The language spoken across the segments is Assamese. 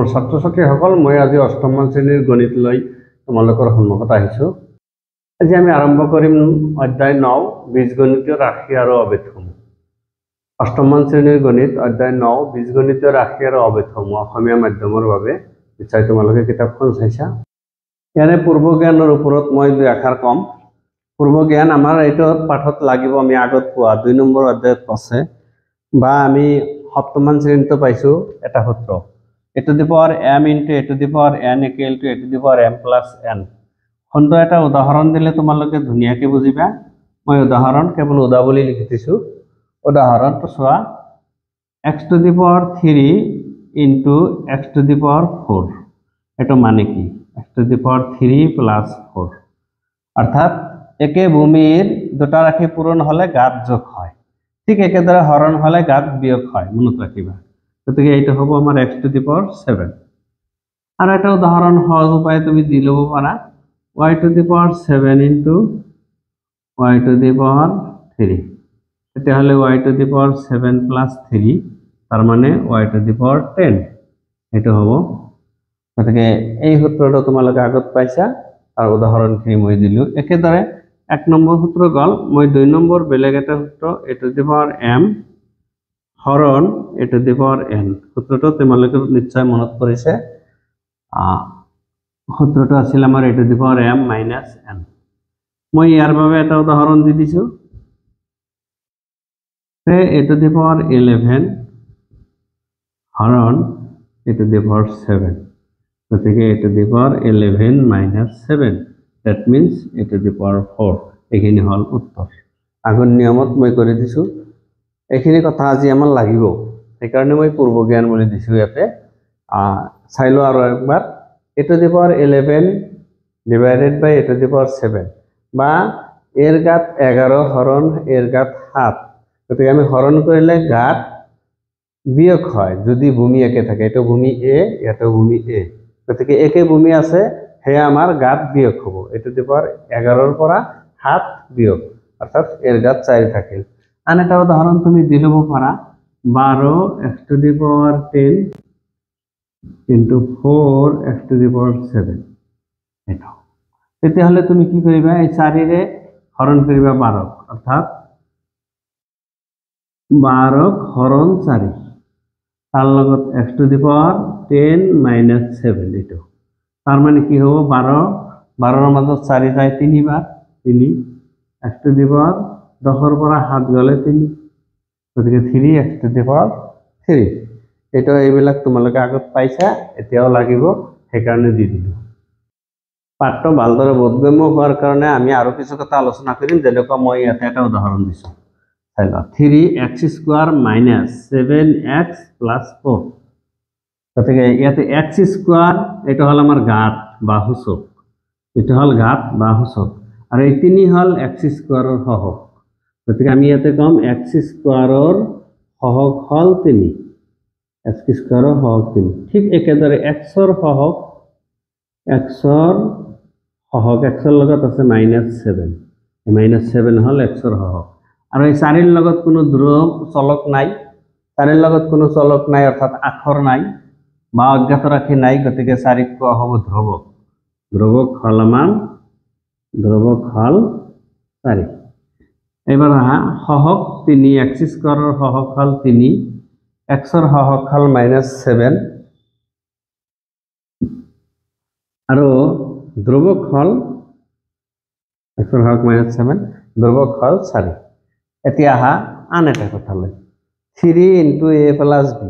মোৰ ছাত্ৰ ছাত্ৰীসকল, মই আজি অষ্টম শ্ৰেণীৰ গণিত লৈ তোমালোকৰ সন্মুখত আহিছোঁ। আজি আমি আৰম্ভ কৰিম অধ্যায় 9 বীজগণিতীয় ৰাশি আৰু অবেদসমূহ। অষ্টম শ্ৰেণীৰ গণিত অধ্যায় 9 বীজগণিতীয় ৰাশি আৰু অবেদসমূহ অসমীয়া মাধ্যমৰ বাবে। নিশ্চয় তোমালোকে কিতাপখন চাইছা। ইয়াৰে পূৰ্ব জ্ঞানৰ ওপৰত মই দুই আখৰ কম। পূৰ্ব জ্ঞান আমাৰ এইটো পাঠত লাগিব। আমি আগত পোৱা 2 নম্বৰ অধ্যায়ত আছে বা আমি সপ্তম শ্ৰেণীতো পাইছোঁ এটা সূত্ৰ, a to the power m into a to the power n equal to a to the power m plus n। খণ্ড এটা উদাহৰণ দিলে তোমালোকে ধুনীয়াকৈ বুজিবা। মই উদাহৰণ কেৱল উদা বুলি লিখি দিছোঁ। উদাহৰণটো চোৱা, x to the power 3 into x to the power 4। এটা মানে কি, x to the power 3 plus 4, অর্থাৎ একে ভূমির দুটা রাশি পূরণ হলে ঘাত যোগ হয়, ঠিক একেদৰে হৰণ হলে ঘাত বিয়োগ হয়, মনত ৰাখিবা। গতিকে এইটো হ'ব আমাৰ x to the power 7। আৰু এটা উদাহৰণ সহজ উপায় তুমি দি ল'ব পাৰা, y to the power 7 into y to the power 3। তেতিয়াহ'লে y to the power 7 plus 3, তাৰ মানে y to the power 10। এইটো হ'ব। গতিকে এই সূত্ৰটো তোমালোকে আগত পাইছা আৰু উদাহৰণখিনি মই দিলোঁ। একেদৰে 1 নম্বৰ সূত্ৰ গ'ল। মই 2 নম্বৰ বেলেগ এটা সূত্ৰ a to the power m হৰণ a to the power n। সূত্ৰটো তোমালোকে নিশ্চয় মনত পৰিছে। সূত্ৰটো আছিল আমাৰ a to the power m minus n। মই ইয়াৰ বাবে এটা উদাহৰণ দি দিছোঁ, a to the power 11 হরণ a to the power 7। গতিকে a to the power 11 minus 7, that means a to the power 4। এইখিনি হ'ল উত্তৰ। আগৰ নিয়মত মই কৰি দিছোঁ। এইখিনি কথা আজি আমাৰ লাগিব, সেইকাৰণে মই পূৰ্ব জ্ঞান বুলি দিছোঁ ইয়াতে। চাই লওঁ আৰু একবাৰ, a to the power 11 divided by a to the power 7, বা এর ঘাত 11 হরণ এর ঘাত 7। গতিকে আমি হরণ কৰিলে ঘাত বিয়োগ হয় যদি ভূমি একে থাকে। এইটো ভূমি a, ইয়াতে ভূমি a। গতিকে একে ভূমি আছে, সেয়া আমাৰ ঘাত বিয়োগ হ'ব। a to the power 11 পৰা 7 বিয়োগ, অৰ্থাৎ এৰ ঘাত 4 থাকিল। আন এটা উদাহৰণ তুমি দি ল'ব পাৰা, 12 x to the power 10 into 4 x to the power 7। এটা তেতিয়াহ'লে তুমি কি কৰিবা, এই 4ৰে হৰণ কৰিবা 12, অৰ্থাৎ 12 হৰণ 4, তাৰ লগত x to the power 10 minus 7। এইটো তাৰ মানে কি হ'ব, 12ৰ মাজত 4 যায় 3 বাৰ, 3 x to the power 10ৰ পৰা 7 গ'লে 3, গতিকে 3x to the power 3। এইটো এইবিলাক তোমালোকে আগত পাইছা, এতিয়াও লাগিব, সেইকাৰণে দি দিলোঁ। পাঠটো ভালদৰে বোধগম্য হোৱাৰ কাৰণে আমি আৰু কিছু কথা আলোচনা কৰিম, যেনেকুৱা মই ইয়াতে এটা উদাহৰণ দিছোঁ। চাই লওঁ, 3x square minus 7x plus 4। গতিকে ইয়াতে x স্কোয়ার, এটা হ'ল আমাৰ ঘাত বা সূচক, এটা হ'ল ঘাত বা সূচক, আৰু এই 3 হ'ল x স্কোয়াৰৰ সহগ। গতিকে আমি ইয়াতে কম x স্কোয়াৰৰ সহগ হ'ল 3, x স্কোয়াৰৰ সহগ 3। ঠিক একেদৰে xৰ সহগ, xৰ লগত আছে -7, -7 হ'ল xৰ সহগ। আৰু এই 4ৰ লগত কোনো ধ্ৰুৱ চলক নাই, 4ৰ লগত কোনো চলক নাই, অৰ্থাৎ আখৰ নাই বা অজ্ঞাত ৰাশি নাই। গতিকে 4ক কোৱা হ'ব ধ্ৰুৱক। ধ্ৰুৱক হ'ল আমাৰ 4। এবাৰ আহা, সহগ 3, x স্কোয়াৰৰ সহগ হ'ল 3, xৰ সহগ হ'ল -7, আৰু ধ্ৰুৱক হ'ল xৰ সহগ -7, ধ্ৰুৱক হ'ল 4। এতিয়া আহা আন এটা কথালৈ, 3 into a plus b।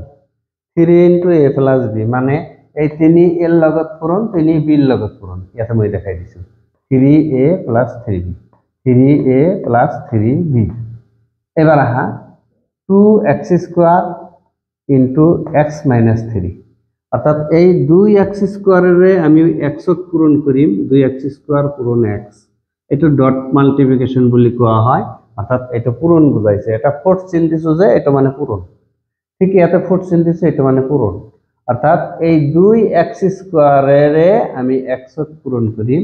3 into a plus b মানে এই 3 এর লগত পূরণ, 3 বিৰ লগত পূরণ। ইয়াতে মই দেখাই দিছোঁ, 3a plus 3b, 3a plus 3b। এবার আহা, 2x square into x minus 3, অর্থাৎ এই 2x স্কোয়াৰেৰে আমি xক পূৰণ কৰিম, 2x স্কোয়াৰ পূৰণ x। এইটো ডট মাল্টিপ্লিকেশন বুলি কোৱা হয়, অর্থাৎ এটা পূরণ বুঝাইছে। এটা ফোর্থ চিহ্ন দিছোঁ যে এটা মানে পূরণ, ঠিক ইয়াতে ফোর্থ চিহ্ন দিছোঁ, এটা মানে পূরণ। অর্থাৎ এই 2x স্কোয়াৰেৰে আমি xক পূৰণ কৰিম,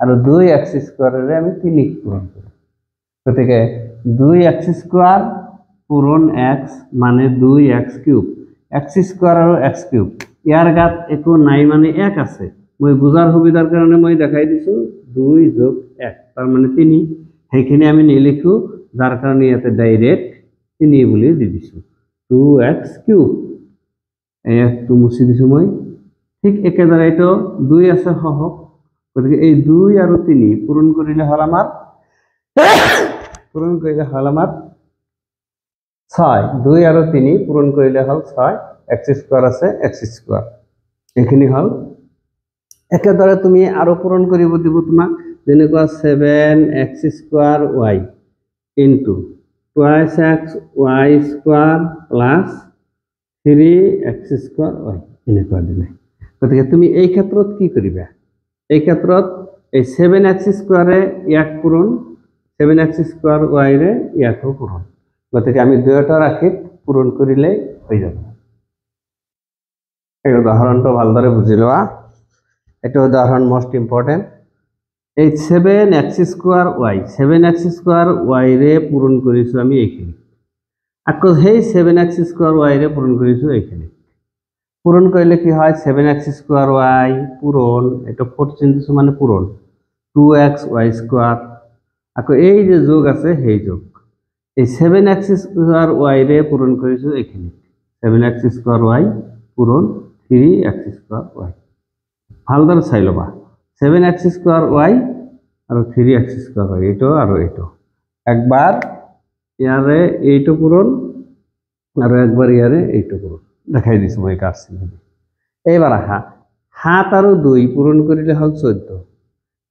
আৰু 2x স্কোয়াৰেৰে আমি 3ক পূৰণ কৰিম। গতিকে 2x স্কোয়াৰ পূৰণ x মানে 2x কিউব, x স্কোয়াৰ আৰু x কিউব ইয়াৰ গাত একো নাই মানে 1 আছে মই বুজাৰ সুবিধাৰ কাৰণে মই দেখাই দিছো 2 যোগ 1 তাৰ মানে 3 সেইখিনি আমি নিলিখো যাৰ কাৰণে ইয়াতে ডাইৰেক্ট 3 বুলি দি দিছো 2x কিউব এই একটো মুছি দিছো মই ঠিক একেদৰে এটো 2 আছে সহক গতিকে এই 2 আৰু 3 পূৰণ কৰিলে হল আমাৰ 6 2 আৰু 3 পূৰণ কৰিলে হল 6 x স্কয়াৰ আছে x স্কয়াৰ এখিনি হল একেদৰে তুমি আৰু পূৰণ কৰিব দিব তোমাক যেনেকুৱা 7x square y into twice x y square plus 3x square y এনেকুৱা দিলে গতিকে তুমি এই ক্ষেত্ৰত কি কৰিবা এই ক্ষেত্ৰত এই 7x স্কয়াৰে ইয়াক পূৰণ 7x square y ৰে ইয়াকো পূৰণ গতিকে আমি দুয়োটা ৰাশিত পূৰণ কৰিলে হৈ যাব এই উদাহৰণটো ভালদৰে বুজি লোৱা এটা উদাহৰণ মোস্ট ইম্পৰ্টেন্ট এই 7x square y ৰে পূৰণ কৰিছো আমি এইখিনি আকৌ সেই 7x square y ৰে পূৰণ কৰিছো এইখিনি পূৰণ কৰিলে কি হয় 7x square y পূৰণ এটা 4 চিনটো মানে পূৰণ 2x y square আকৌ এই যে যোগ আছে সেই যোগ এই 7x square y ৰে পূৰণ কৰিছো এইখিনি 7x square y পূৰণ 3x square y ভালদৰে চাই লবা 7x square y আৰু 3x square y এটো আৰু এটো একবাৰ ইয়াৰে এইটো পূৰণ আৰু একবাৰ ইয়াৰে এইটো পূৰণ দেখাই দিছো মই কাটছি এইবাৰ 7 আৰু 2 পূৰণ কৰিলে হল 14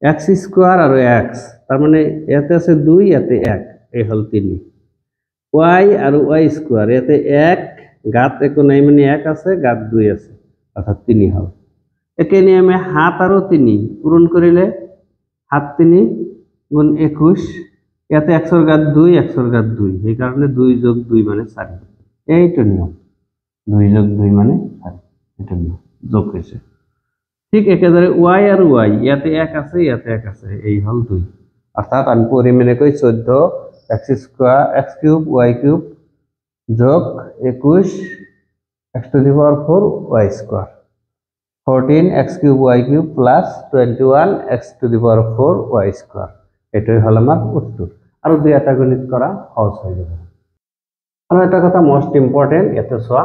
x স্কয়াৰ আৰু x তার মানে ইয়াতে আছে 2 ইয়াতে 1 এই হল 3 y আৰু y স্কয়ার ইয়াতে 1 গাত একো নাই মানে 1 আছে গাত 2 আছে অর্থাৎ 3 হল এখানে আমি 7 আৰু 3 পূৰণ কৰিলে 7 3 গুণ 21 ইয়াতে x এর ঘাত 2 x এর ঘাত 2 এই কারণে 2 যোগ 2 মানে 4 এইটো নিয়ম 2 যোগ 2 মানে 4 এটা নিয়ম যোগ হইছে ঠিক একেদরে y আর y ইয়াতে 1 আছে ইয়াতে 1 আছে এই হল 2 অর্থাৎ আমি পরিমাণে কই 14 x square x cube y cube যোগ 21 x to the power 4 y square 14 x cube y cube plus 21 x to the power 4 y square এটাই হল আমার উত্তর আর দুই একটা গণিত করা সহজ হয়ে যাবে আর একটা কথা মোস্ট ইম্পর্টেন্ট এতে সোয়া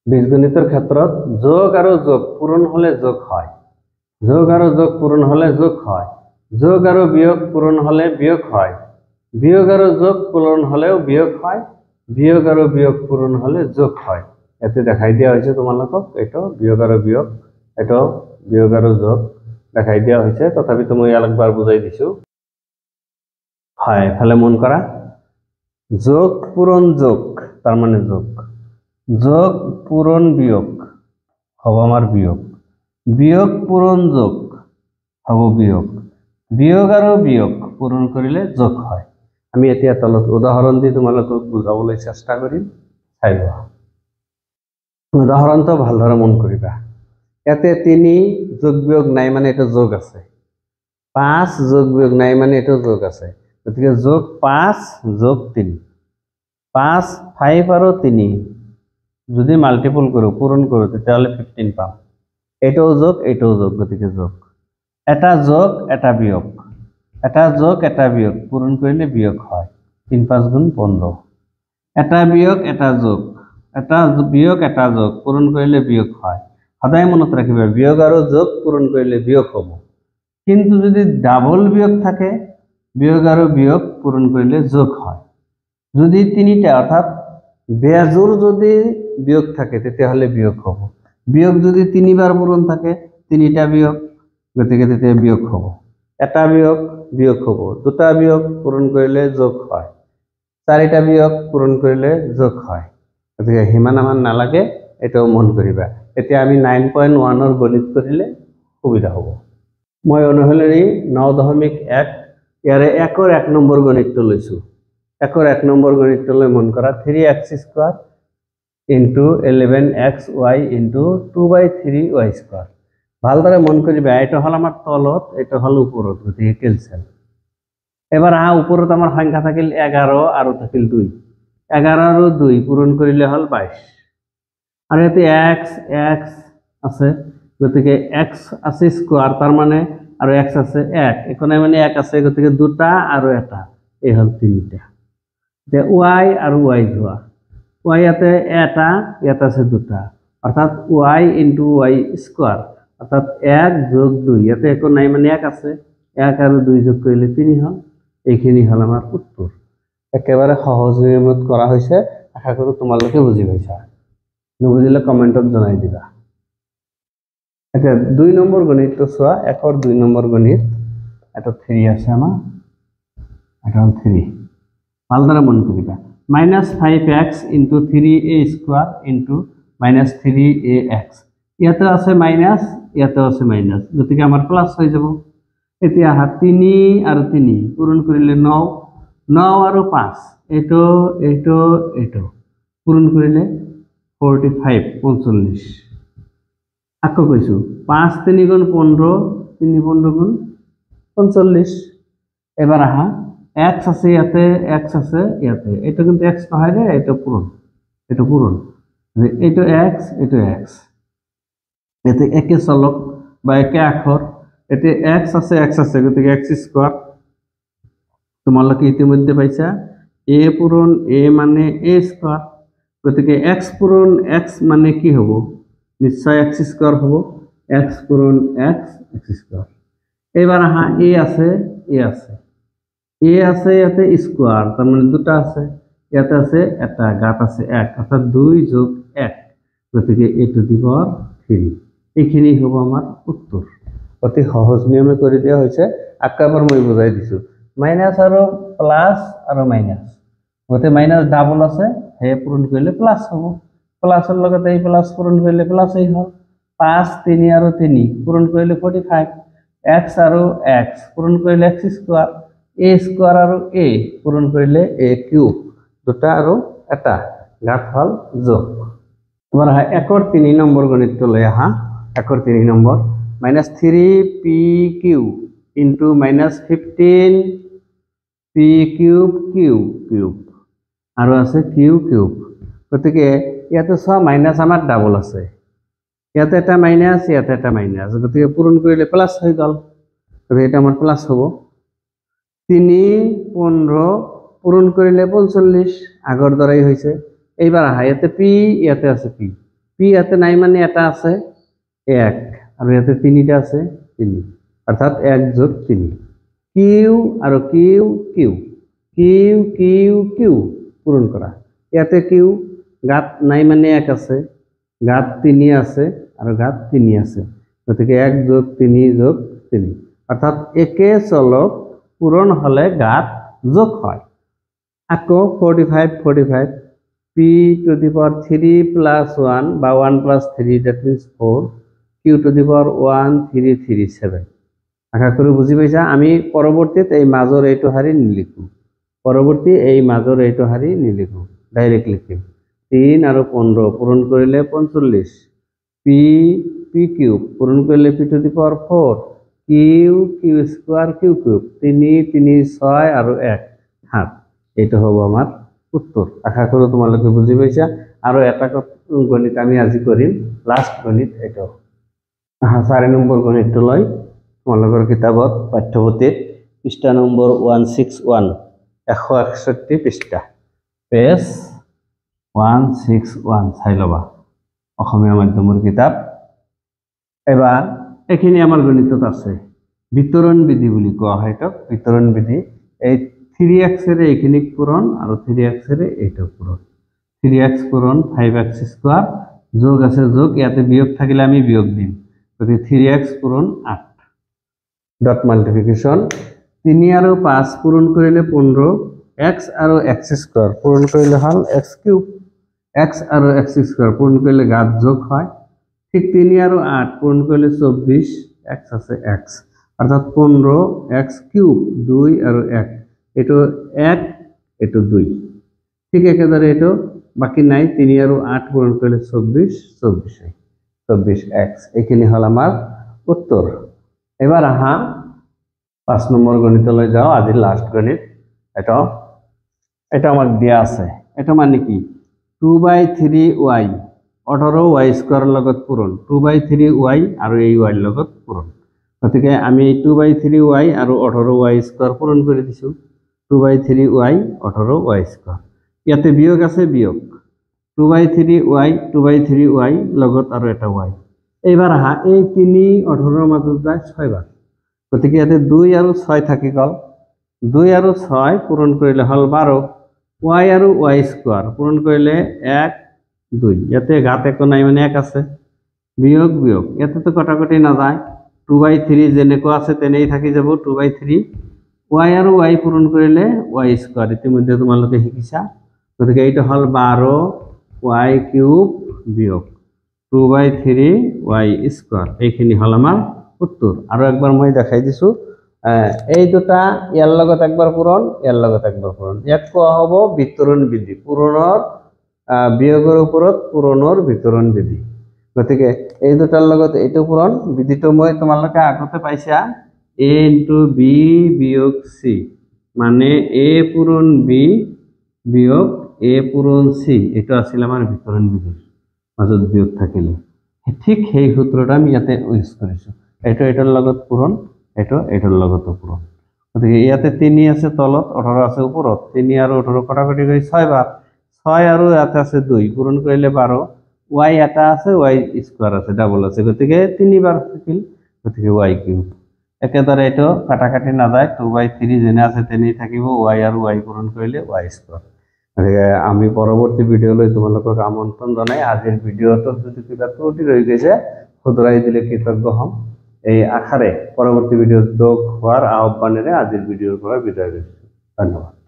বীজগণিতের ক্ষেত্ৰত যোগ আৰু যোগ পূৰণ হলে যোগ হয় যোগ আৰু যোগ পূৰণ হলে যোগ হয় যোগ আৰু বিয়োগ পূৰণ হলে বিয়োগ হয় বিয়োগ আৰু যোগ পূৰণ হলেও বিয়োগ হয় বিয়োগ আৰু বিয়োগ পূরণ হলে যোগ হয় এতে দেখাই দিয়া হয়েছে তোমালোকক এটা বিয়োগ আৰু বিয়োগ এটা বিয়োগ আৰু যোগ দেখাই দিয়া হয়েছে তথাপি তুমি আরেকবার বুঝাই দিছো হয় তাহলে মন করা যোগ পূরণ যোগ তার মানে যোগ যোগ পূরণ বিয়োগ হব আমার বিয়োগ বিয়োগ পূরণ যোগ হব বিয়োগ বিয়োগ আর বিয়োগ পূরণ করিলে যোগ হয় আমি এতিয়া তলত উদাহরণ দি তোমালোকক বুঝাবলৈ চেষ্টা কৰিম চাই লোৱা উদাহৰণটো ভালদৰে মন কৰিবা ইয়াতে 3 যোগ বিয়োগ নাই মানে এটা যোগ আছে 5 যোগ বিয়োগ নাই মানে এটা যোগ আছে গতিকে যোগ 5 যোগ 3 5 5 আৰু 3 যদি মাল্টিপল করো পূরণ করো তাহলে 15 পাম এটাও যোগ গতিকে যোগ এটা যোগ এটা বিয়োগ এটা যোগ এটা বিয়োগ পূরণ করলে বিয়োগ হয় 3 5 গুণ 15 এটা বিয়োগ এটা যোগ এটা বিয়োগ এটা যোগ পূরণ করলে বিয়োগ হয় সদায় মনত রাখিবা বিয়োগ আৰু যোগ পূৰণ কৰলে বিয়োগ হব কিন্তু যদি ডাবল বিয়োগ থাকে বিয়োগ আৰু বিয়োগ পূরণ করলে যোগ হয় যদি তিনিটা অর্থাৎ বেজোর যদি বিয়োগ থাকে তেতিয়াহলে বিয়োগ হব বিয়োগ যদি তিনিবার পূরণ থাকে তিনিটা বিয়োগ গতিকে তেতিয়া বিয়োগ হব এটা বিয়োগ বিয়োগ হব দুটা বিয়োগ পূরণ কৰিলে যোগ হয় চাৰিটা বিয়োগ পূৰণ কৰিলে যোগ হয় গতিকে হিমান আমাৰ নালাগে এটাও মন কৰিবা এতিয়া আমি 9.1 ৰ গণিত কৰিলে সুবিধা হব মই অনুশীলনী 9.1 ইয়াৰে 1 ৰ 1 নম্বৰ গণিতটো লৈছো 1 ৰ 1 নম্বৰ গণিতলৈ মন কৰা 3x square into 11xy into 2/3y square ভালদৰে মন কৰিবা এটা হল আমাৰ তলত এটা হল ওপৰত গতিকে ক্যান্সেল এবাৰ ওপৰত আমাৰ সংখ্যা থাকিল 11 আৰু থাকিল 2 11 আৰু 2 পূৰণ কৰিলে হল 22 আর এতে x আছে গতিকে x আছে স্কয়ার তার মানে আর x আছে 1 এখানে মানে 1 আছে গতিকে দুটা আর এটা এই হল তিনটা তে y আর y ধোয়া y এতে এটা এটা আছে দুটা অর্থাৎ y * y স্কয়ার অর্থাৎ 1 + 2 এতে এখন নাই মানে 1 আছে 1 আর 2 যোগ করলে 3 হয় এইখিনি হল আমার উত্তর একেবারে সহজ নিয়মত করা হয়েছে আশা করি তোমালোকে বুঝি পাইছা নুবুজিলে কমেন্টত জনাই দিবা আচ্ছা 2 নম্বৰ গণিত চোৱা 1 और 2 নম্বৰ গণিত এটা 3 আছে আমাৰ এটা 3 ভালদৰে মন কৰিবা -5x * 3a² * -3ax ইয়াতে আছে মাইনাস ইয়াতে আছে মাইনাস গতিকে আমার প্লাস হয়ে যাব এতিয়া 3 আর 3 পূরণ করিলে 9 9 আর 5 এটো পূরণ করিলে 45 45 আকো কইছো 5 3 গুণ 15 3 15 গুণ 45 এবার আহা x আছে ইয়াতে x আছে ইয়াতে এটা কিন্তু x নহয় রে এটা পূরণ এটা x এটা x এতে একে চলক বা একে আখর এতে x আছে গতিকে x² তোমালোকে ইতিমধ্যে পাইছা a পূরণ a মানে a² গতিকে x পূরণ x মানে কি হবো নিশ্চয় x² হবো x পূরণ x x²। এবার আহা a আছে ইয়াতে স্কয়ার তার মানে দুটা আছে ইয়াতে আছে এটা ঘাত আছে 1 অর্থাৎ 2 + 1 গতিকে a⁴ এইখিনি হবো আমার উত্তর অতি সহজ নিয়মে করে দেওয়া হয়েছে আকাবার মই বুঝাই দিছো মাইনাস আর প্লাস আর মাইনাস গতে মাইনাস ডাবল আছে হে পূরণ করলে প্লাস হবো প্লাসের লগতে এই প্লাস পূরণ করলে প্লাস এই হল 5 3 আর 3 পূরণ করলে 45 x আর x পূরণ করলে x² a² আর a পূরণ করলে a³ দুটা আর এটা ঘাত হল যোগ এবার 1 और 3 নম্বর গণিত লই আহা 1 और 3 নম্বর -3p³ * -15p³ আর আছে q³ গতিকে ইয়াতে সব মাইনাস আমার ডাবল আছে ইয়াতে এটা মাইনাস ইয়াতে এটা মাইনাস গতিকে পূরণ করিলে প্লাস হয়ে গেল গতিকে এটা আমার প্লাস হবো 3 15 পূরণ করিলে 45 আগর দ্বারাই হয়েছে এইবার আহা ইয়াতে p ইয়াতে আছে p ইয়াতে নাই মানে এটা আছে 1 আর ইয়াতে 3টা আছে 3 অর্থাৎ 1 + 3 q আর q পূরণ করা ইয়াতে q ঘাত নাই মানে 1 আছে ঘাত 3 আছে আর ঘাত 3 আছে গতিকে 1 + 3 + 3 অর্থাৎ একে চলক পূরণ হলে ঘাত যোগ হয় আকো 45 p⁴ + 1 বা 1 + 3 that means 4 q⁴ 1 3 3 7 আশা করি বুঝি পাইছা আমি পরবর্তীতে এই মাজর এইটো হারি নিলিখো ডাইরেক্ট লিখিম 3 আর 15 পূরণ করিলে 45 p³ পূরণ করিলে p⁴ 4 q² 3 3 6 আর 1 7 এটা হবো আমার উত্তর আশা করি তোমালোকে বুঝি পাইছা আর এটা গণিত আমি আজি করিম লাস্ট গণিত এটা 4 নম্বৰ গণিত লই তোমালোকৰ কিতাবত পাঠ্যপুথিত পৃষ্ঠা নম্বৰ 161 161 পৃষ্ঠা পেজ 161 চাই লবা অসমীয়া মাধ্যমৰ কিতাপ এবাৰ এখানে আমাৰ গণিতত আছে বিতৰণ বিধি বুলি কোৱা হয় তো বিতরণ বিধি এই 3x এর এইখিনি পূরণ আর 3x এর এইটো পূরণ 3x পূরণ 5x² যোগ আছে যোগ ইয়াতে বিয়োগ থাকিলে আমি বিয়োগ দিম গতি 3x পূরণ 8 ডট মাল্টিপ্লিকেশন 3 আর 5 পূরণ করিলে 15 x আর x² পূরণ করিলে হল x³ x আর x² পূরণ করিলে ঘাত যোগ হয় ঠিক 3 আর 8 পূরণ করিলে 24 x আছে x অর্থাৎ 15 x³ 2 আর 1 এটো 1 এটো 2 ঠিক একেবারে এটো বাকি নাই 3 আর 8 পূরণ করিলে 24x এখানে হল আমার উত্তর এবার আহা 5 নম্বর গণিত লই যাও আজি লাস্ট গণিত এটা আমার দেয়া আছে এটা মানে কি 2/3y 18y² লগত পূৰণ 2/3y আৰু এই y লগত পূৰণ গতিকে আমি 2/3y আৰু 18y² পূৰণ কৰি দিছো 2/3y 18y² ইয়াতে বিয়োগ আছে বিয়োগ 2/3y 2/3y লগত আৰু এটা y এইবাৰ আহা এই 3 18 মাজত যায় 6 বাৰ গতিকে ইয়াতে 2 আৰু 6 থাকি গল 2 আৰু 6 পূৰণ কৰিলে হল 12 y আৰু y² পূৰণ কৰিলে 1 2 ইয়াতে ঘাত একো নাই মানে 1 আছে বিয়োগ বিয়োগ ইয়াতে তো কটাকটি না যায় 2/3 যেনেকৈ আছে তেনেই থাকি যাব 2/3 y আৰু y পূৰণ কৰিলে y² ইতিমধ্যে তোমালোকে শিকিছা গতিকে এইটো হল 12y³ বিয়োগ 2/3y² এইখিনি হল আমাৰ উত্তৰ আৰু একবাৰ মই দেখাই দিছো এই দুটা ইয়াৰ লগত একবাৰ পূৰণ ইয়াৰ লগত একবাৰ পূৰণ ইয়াক কোৱা হ'ব বিতৰণ বিধি পূৰণৰ বিয়োগৰ ওপৰত পূৰণৰ বিতৰণ বিধি গতিকে এই দুটাৰ লগত এইটো পূৰণ বিধিটো মই তোমালোকে আগতে পাইছা a * b বিয়োগ c মানে a পূৰণ b বিয়োগ a পূৰণ c এটা আছিল আমাৰ বিতৰণ বিধি মাজত বিয়োগ থাকিলে ঠিক সেই সূত্ৰটা আমি ইয়াতে ইউজ কৰিছো এইটো এটাৰ লগত পূৰণ এইটো এটাৰ লগত পূৰণ গতিকে ইয়াতে 3 আছে তলত 18 আছে ওপৰত 3 আৰু 18 কটাকটি গৈ 6 বাৰ 6 আৰু ইয়াতে আছে 2 পূৰণ কৰিলে 12 y এটা আছে y² আছে ডাবল আছে গতিকে 3 বাৰ থাকিল গতিকে y³ একেদৰে এটো কাটাকাটি না যায় 2/3 যেনে আছে তেনেই থাকিব y আৰু y পূৰণ কৰিলে y² গতিকে আমি পৰৱৰ্তী ভিডিঅলৈ তোমালোকক আমন্ত্ৰণ জনাই আজিৰ ভিডিঅটো যদি কিবা ত্ৰুটি ৰৈ গৈছে শুধৰাই দিলে কৃতজ্ঞ হ'ম এই আশাৰে পৰৱৰ্তী ভিডিঅ যোগ হোৱাৰ আহ্বানেৰে আজিৰ ভিডিঅৰ পৰা বিদায় লৈছো ধন্যবাদ